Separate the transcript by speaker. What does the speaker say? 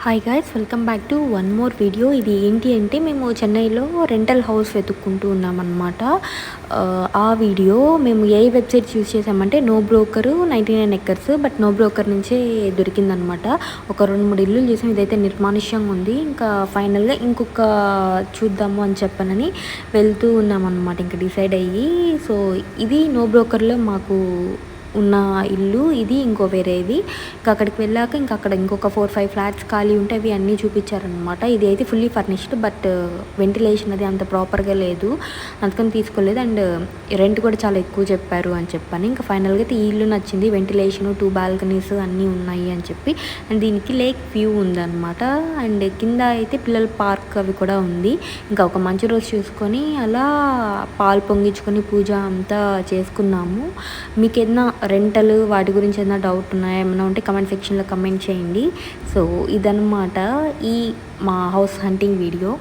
Speaker 1: Hi guys, welcome back to one more video. ఇది ఏంటి అంటే మేము చెన్నైలో రెంటల్ హౌస్ వెతుక్కుంటూ ఉన్నామన్నమాట. ఆ వీడియో మేము ఏ వెబ్సైట్ యూస్ చేసామంటే no broker 99 acres, but no broker నుంచే దొరికిందనమాట. ఒక 2-3 ఇల్లు చూసాం. ఇదైతే నిర్మానుష్యంగా ఉంది. ఇంకా ఫైనల్గా ఇంకొక చూద్దాము అని చెప్పనని వెళ్తూ ఉన్నామన్నమాట. ఇంకా డిసైడ్ అయ్యి, సో ఇది నో బ్రోకర్లో మాకు ఉన్న ఇల్లు, ఇది ఇంకో వేరేది. ఇంకా అక్కడికి వెళ్ళాక ఇంకా అక్కడ ఇంకొక 4-5 ఫ్లాట్స్ ఖాళీ ఉంటే అవి అన్నీ చూపించారనమాట. ఇది అయితే ఫుల్లీ ఫర్నిష్డ్, బట్ వెంటిలేషన్ అది అంత ప్రాపర్గా లేదు, అందుకని తీసుకోలేదు. అండ్ రెంట్ కూడా చాలా ఎక్కువ చెప్పారు అని చెప్పని ఇంకా ఫైనల్గా అయితే ఈ ఇల్లు నచ్చింది. వెంటిలేషన్, 2 బాల్కనీస్ అన్నీ ఉన్నాయి అని చెప్పి. అండ్ దీనికి లేక్ వ్యూ ఉందన్నమాట. అండ్ కింద అయితే పిల్లల పార్క్ అవి కూడా ఉంది. ఇంకా ఒక మంచి రోజు చూసుకొని అలా పాలు పొంగించుకొని పూజ అంతా చేసుకున్నాము. మీకు ఏదైనా రెంటల్ వాటి గురించి ఏదైనా డౌట్ ఉన్నాయా, ఏమైనా ఉంటే కమెంట్ సెక్షన్లో కమెంట్ చేయండి. సో ఇదన్నమాట ఈ మా హౌస్ హంటింగ్ వీడియో.